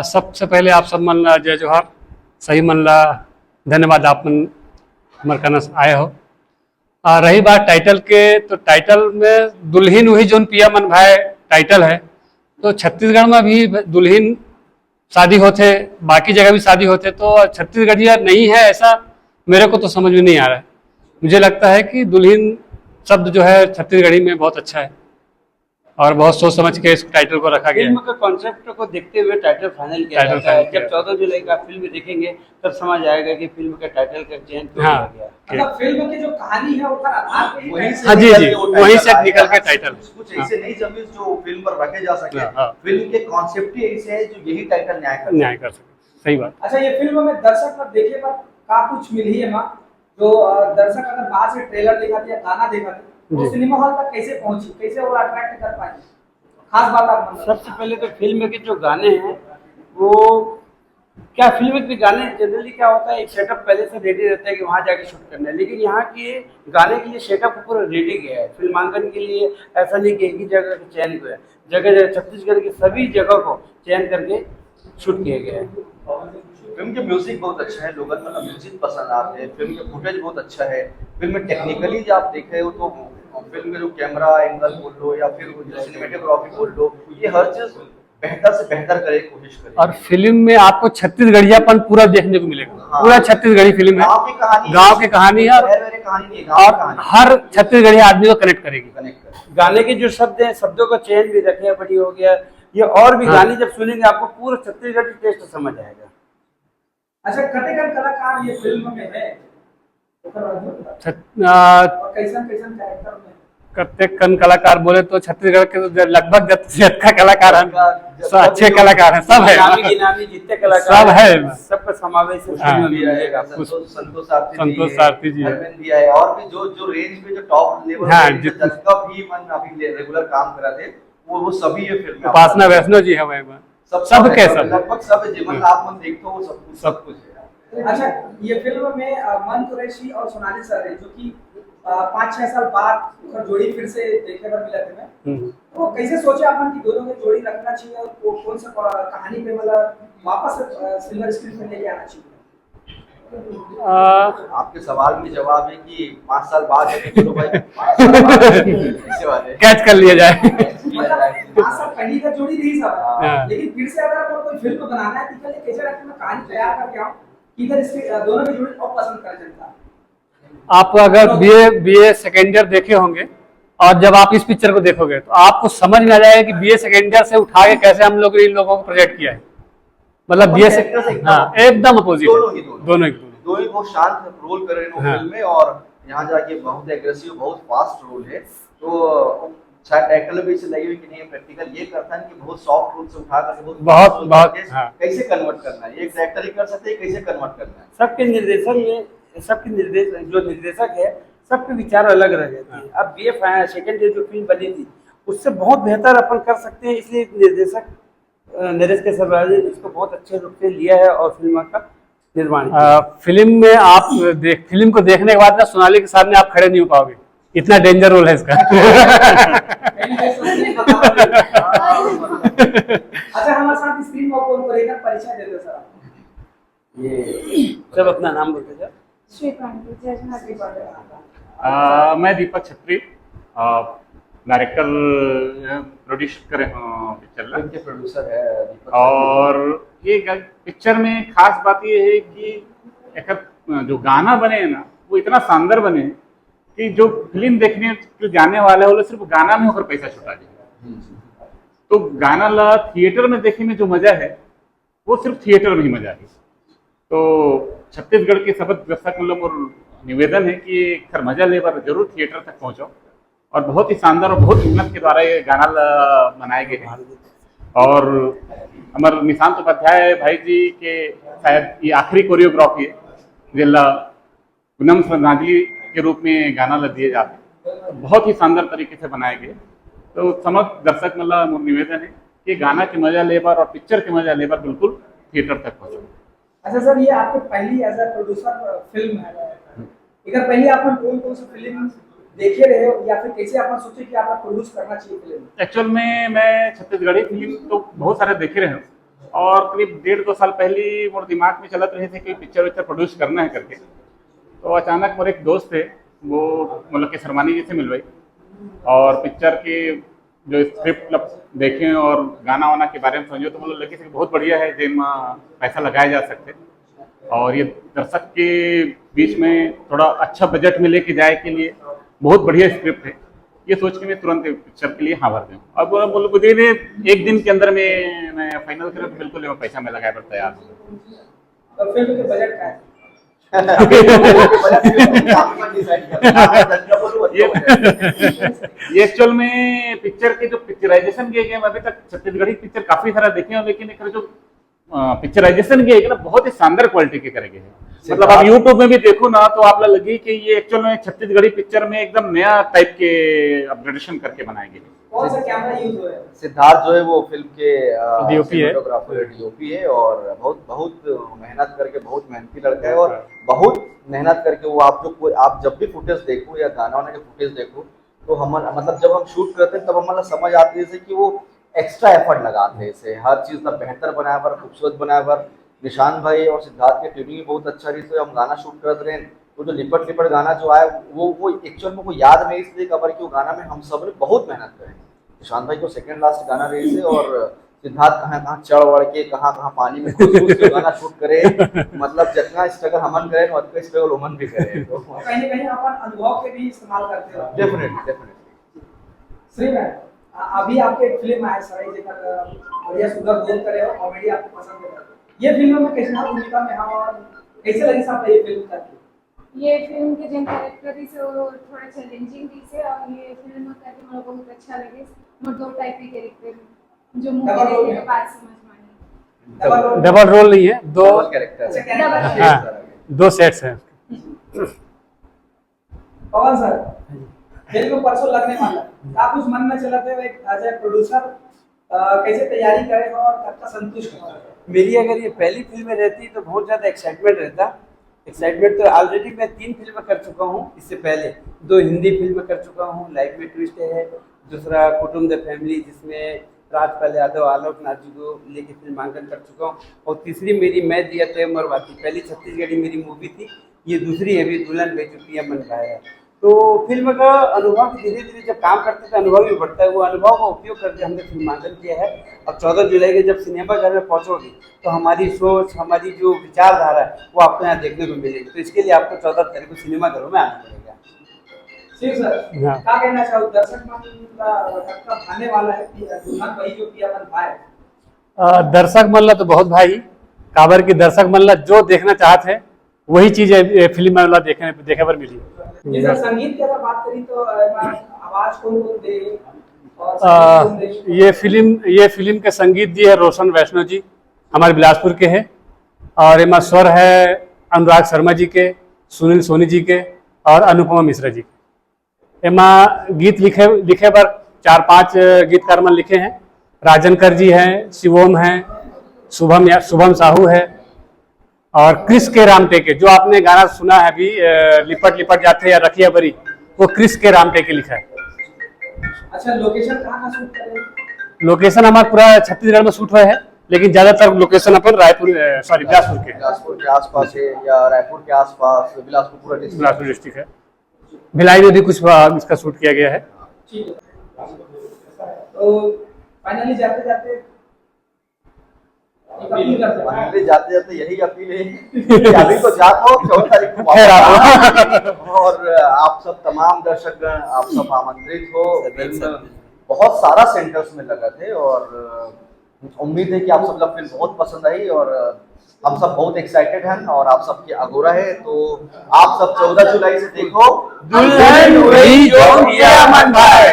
सबसे पहले आप सब मन ला जय जोहार। सही मन ला धन्यवाद आप मन हमारे कना आए हो। रही बात टाइटल के, तो टाइटल में दुल्हीन वही जोन पिया मन भाई टाइटल है। तो छत्तीसगढ़ में भी दुल्हीन शादी होते, बाकी जगह भी शादी होते, तो छत्तीसगढ़िया नहीं है ऐसा मेरे को तो समझ में नहीं आ रहा है। मुझे लगता है कि दुल्हीन शब्द जो है छत्तीसगढ़ी में बहुत अच्छा है और बहुत सोच समझ के इस टाइटल को रखा गया है। फिल्म के कॉन्सेप्ट को देखते हुए टाइटल फाइनल किया जाता है। जब 14 जुलाई का फिल्म देखेंगे तब समझ आएगा कि फिल्म के टाइटल का चयन क्यों किया गया। मतलब फिल्म की जो कहानी है उसका आधार पे वहीं से निकल के टाइटल कुछ ऐसे नहीं जमीन जो फिल्म पर रखे जा सके। फिल्म के कॉन्सेप्ट ही ऐसे है जो यही टाइटल न्याय कर सके। सही बात। अच्छा, ये फिल्म में दर्शक पर देखे पर का कुछ मिली है माँ, जो दर्शक अगर बाहर से ट्रेलर देखा या गाना देखा तो सिनेमा हॉल तक कैसे पहुंची, कैसे वो अट्रैक्ट कर पाएंगे? खास बात आप सबसे पहले तो फिल्म के जो गाने हैं वो क्या, फिल्म के गाने जनरली क्या होता है, एक सेटअप पहले से रेडी रहता है कि वहाँ जाके शूट करना है, लेकिन यहाँ के गाने के लिए सेटअप पूरा रेडी गया है। फिल्मांकन के लिए ऐसा नहीं कि एक ही जगह का चयन किया है, जगह जगह छत्तीसगढ़ की सभी जगह को चयन करके शूट किया गया है। फिल्म के म्यूजिक बहुत अच्छा है, लोगों को म्यूजिक पसंद आते हैं। फिल्म के फुटेज बहुत अच्छा है। फिल्म में टेक्निकली जो आप देखे हो तो फिल्म में जो कैमरा एंगल बोल लो या फिर जो सिनेमेटोग्राफी बोल लो, ये हर चीज बेहतर से बेहतर करे कोशिश करे। और फिल्म में आपको छत्तीसगढ़ियापन पूरा देखने को मिलेगा। हाँ। पूरा छत्तीसगढ़ी फिल्म है, गाँव की कहानी है और हर छत्तीसगढ़ी आदमी को कनेक्ट करेगी। गाने के जो शब्द हैं, शब्दों का चयन भी रखे बड़ी हो गया ये, और भी गाने जब सुनेंगे आपको पूरा छत्तीसगढ़ी टेस्ट समझ आएगा। अच्छा, कटेगन कलाकार ये फिल्म में है, कन कलाकार बोले तो छत्तीसगढ़ के तो लगभग जितना कलाकार हैं, अच्छे कलाकार हैं, सब है, जितने कलाकार सब है, सबका समावेश संतोष सारथी जी है और भी जो रेंज पे जो टॉप लेवल जिसका भी मन अभी रेगुलर काम करा थे वो सभी ये फिल्म। उपासना वैष्णो जी है, सब के सब लगभग सब जीवन आप मन देखते हो सब कुछ है। अच्छा, ये फिल्म में मन कुरैशी और सोनाली सर है, जो कि 5-6 साल बाद जोड़ी फिर से देखने पर मिला थे। तो कैसे सोचे आपने कि दोनों में जोड़ी रखना चाहिए और कौन सा कहानी पे मतलब वापस सिल्वर स्क्रीन पे लेके आना चाहिए? आपके सवाल में जवाब है कि 5 साल बाद कैच कर लिया जाए। 5 साल पहले का जोड़ी नहीं था, लेकिन फिर से अगर आपको कोई फिल्म बनाना है तो कैसे रखना, कहानी तैयार करके आओ, इधर इसके दोनों की जोड़ी और पसंद कर जनता। आप अगर बीए सेकेंड ईयर देखे होंगे और जब आप इस पिक्चर को देखोगे तो आपको समझ में आ जाएगा कि बीए सेकेंड ईयर से उठा के कैसे हम लोग इन लोगों को प्रोजेक्ट किया है। मतलब बीए से एकदम अपोजिट, दोनों ही बहुत शांत रोल कर रहे हैं फिल्म में और यहाँ जाके बहुत एग्रेसिव बहुत फास्ट रोल है। तो शायद टाइटल भी इसे लगी हुई कि नहीं प्रैक्टिकल ये करता है कि बहुत सॉफ्ट रोल से उठा कर बहुत कैसे कन्वर्ट करना है, एक डायरेक्टर ही कर सकते हैं, कैसे कन्वर्ट करना है। सबके निर्देशन में सबके निर्देशक है, सबके विचार अलग रह जाते हैं। अब बीए सेकंड ईयर जो फिल्म बनी थी उससे बहुत बेहतर अपन कर सकते हैं, इसलिए निर्देशक नरेश के सरवाजी ने इसको बहुत अच्छे रूप से लिया है और फिल्म का निर्माण। फिल्म में आप फिल्म को देखने के बाद ना सोनाली के सामने आप खड़े नहीं हो पाओगे, इतना डेंजर रोल है इसका। अच्छा, हमारे साथ स्क्रीन को लेकर परिचय दे दो सर। ये सब अपना नाम बोलते सर। मैं दीपक छत्री, डायरेक्टर प्रोड्यूस करे पिक्चर के प्रोड्यूसर है दीपक। और ये पिक्चर में खास बात ये है कि एक जो गाना बने हैं ना वो इतना शानदार बने कि जो फिल्म देखने जो जाने वाला है वो सिर्फ गाना में होकर पैसा छुटा जाए। तो गाना ला थिएटर में देखने में जो मजा है वो सिर्फ थिएटर में ही मजा है। तो छत्तीसगढ़ के सब दर्शक मतलब और निवेदन है कि खर मजा ले बार जरूर थिएटर तक पहुंचो और बहुत ही शानदार और बहुत मेहनत के द्वारा ये गाना बनाए गए हैं। और हमारे निशांत उपाध्याय भाई जी के शायद ये आखिरी कोरियोग्राफी है जिला पूनम श्रद्धांजलि के रूप में गाना दिए जाते हैं, बहुत ही शानदार तरीके से बनाए गए। तो समस्त दर्शक मतलब निवेदन है कि गाना की मजा ले बार और पिक्चर की मजा ले बार बिल्कुल थिएटर तक पहुंचो। अच्छा सर, ये आपकी पहली एज अ प्रोड्यूसर फिल्म है, अगर पहले आपने कौन सी फिल्म देखे रहे हो या फिर कैसे आपने सोचे कि आपको प्रोड्यूस करना चाहिए फिल्म? एक्चुअल में मैं छत्तीसगढ़ी फिल्म तो बहुत सारे देखे रहे हूँ, और करीब 1.5-2 साल पहले मोर दिमाग में चलत रहे थे कि पिक्चर विक्चर प्रोड्यूस करना है करके। तो अचानक मोर एक दोस्त थे, वो मतलब कि शर्मानी जी से मिलवाई और पिक्चर के जो स्क्रिप्ट मतलब देखें और गाना वाना के बारे में समझो, तो मतलब लगे कि बहुत बढ़िया है, जिनमें पैसा लगाया जा सकते और ये दर्शक के बीच में थोड़ा अच्छा बजट में लेके जाए के लिए बहुत बढ़िया स्क्रिप्ट है। ये सोच के मैं तुरंत पिक्चर के लिए हाँ भर दूँ। अब बोलो मुझे एक दिन के अंदर में मैं फाइनल करूँ तो बिल्कुल पैसा मैं लगाए पर तैयार हूँ। तो फिल्म के बजट का है ये एक्चुअल में पिक्चर के जो पिक्चराइजेशन किए गए अभी तक छत्तीसगढ़ी पिक्चर काफी सारा देखे हैं, लेकिन एक जो पिक्चराइजेशन किए गए ना बहुत ही शानदार क्वालिटी के करेंगे। मतलब आप यूट्यूब में भी देखो ना तो आप लगे कि ये एक्चुअल में छत्तीसगढ़ी पिक्चर में एकदम नया टाइप के अपग्रेडेशन करके बनाए गए। कौन सा कैमरा यूज हुआ है? सिद्धार्थ जो है वो फिल्म के डीओपी है, डीओपी है और बहुत मेहनत करके, बहुत मेहनती लड़का है और बहुत मेहनत करके वो आप जब भी फुटेज देखो या गाना वाना के फुटेज देखो तो हम मतलब जब हम शूट करते हैं तब हमारा समझ आती है कि वो एक्स्ट्रा एफर्ट लगाते हैं इसे हर चीज का बेहतर बनाया पर, खूबसूरत बनाया पर। निशान भाई और सिद्धार्थ की ट्यूनिंग बहुत अच्छा रही, तो हम गाना शूट कर रहे हैं तो जो लिपट लिपट गाना जो आया वो एक्चुअल में वो याद में इसलिए कवर कि वो गाना में हम सब ने बहुत मेहनत करी। निशान भाई को सेकंड लास्ट गाना रही थे और सिद्धार्थ कहाँ चढ़ वढ़ के कहाँ पानी में घुस के गाना शूट करे, मतलब जितना स्ट्रगल हमन करे उतना स्ट्रगल उमन भी करे। तो कहीं ना कहीं अपन अनुभव के भी इस्तेमाल करते हो। डेफिनेटली श्री मैम, अभी आपके एक फिल्म आया सराई जेकर बढ़िया सुंदर बोल करे और कॉमेडी आपको पसंद है, ये फिल्म में कितना भूमिका में हम और कैसे लगी साहब ये फिल्म करके? ये फिल्म के जो कैरेक्टर से वो थोड़ा चैलेंजिंग भी से और ये फिल्म करके मुझे बहुत अच्छा लगे। मोर दो टाइप के कैरेक्टर जो मूवी के बाद समझ में आई। डबल रोल नहीं है, दो कैरेक्टर हाँ, दो सेट्स हैं। पवन सर, फिल्म परसों लगने वाला है, आप उस मन में चलाते हुए एज ए प्रोड्यूसर कैसे तैयारी करें और कब तक संतुष्ट हो? मेरी अगर ये पहली फिल्म रहती तो बहुत ज़्यादा एक्साइटमेंट रहता। एक्साइटमेंट तो ऑलरेडी मैं 3 फिल्में कर चुका हूँ, इससे पहले 2 हिंदी फिल्में कर चुका हूँ, लाइफ में ट्विस्ट है, दूसरा कुटुंब द फैमिली जिसमें राजपाल यादव आलोक नाजू को लेके फिल्मांकन कर चुका हूँ, और तीसरी मेरी मैं दिया तय मरवाती, पहली छत्तीसगढ़ी मेरी मूवी थी, ये दूसरी है अभी दुल्हन बेचुकी मन गाया। तो फिल्म का अनुभव धीरे धीरे जब काम करते तो अनुभव भी बढ़ता है, वो अनुभव का उपयोग करके हमने फिल्मांकन किया है। अब 14 जुलाई के जब सिनेमा घर में पहुंचोगे तो हमारी सोच, हमारी जो विचारधारा है वो आपको यहाँ देखने को मिलेगी। तो इसके लिए आपको 14 तारीख को सिनेमा घरों में आना पड़ेगा। शिव सर, क्या कहना चाहो? दर्शक मन का भाने वाला है कि दुल्हन वही जो किया मन भाई? दर्शक मन ला तो बहुत भाई काबर की दर्शक मन ला जो देखना चाहते हैं वही चीज फिल्म में वाला देखे पर मिली। जैसे संगीत की अगर बात करी तो आवाज कौन दे और ये फिल्म के संगीत जी है रोशन वैष्णव जी, हमारे बिलासपुर के हैं, और एमा स्वर है अनुराग शर्मा जी के, सुनील सोनी जी के और अनुपमा मिश्रा जी के। एमा गीत लिखे पर 4-5 गीतकार मन लिखे हैं। राजनकर जी हैं, शिवोम हैं, शुभम साहू है और क्रिस के रामटेके, जो आपने गाना सुना है अभी लिपट लिपट जाते या रखिया बरी, वो क्रिस के रामटेके लिखा है। अच्छा, लोकेशन कहाँ शूट कर रहे हैं? लोकेशन हमारा पूरा छत्तीसगढ़ में शूट हुआ है, लेकिन ज्यादातर लोकेशन अपन बिलासपुर के आसपास है या रायपुर के आसपास, बिलासपुर डिस्ट्रिक्ट है। भिलाई में भी कुछ इसका शूट किया गया है। ठीक है, तो फाइनली जाते जाते जाते जाते यही अपील है कि अभी तो जाता हो 14 तारीख को वापस और आप सब तमाम दर्शकगण आप सब आमंत्रित हो। फिल्म बहुत सारा सेंटर्स में लगा थे और उम्मीद है कि आप सब लोग फिल्म बहुत पसंद आई और हम सब बहुत एक्साइटेड हैं और आप सबकी अगोरा है। तो आप सब 14 जुलाई से देखो दुल्हन वही जो किया मन भाई।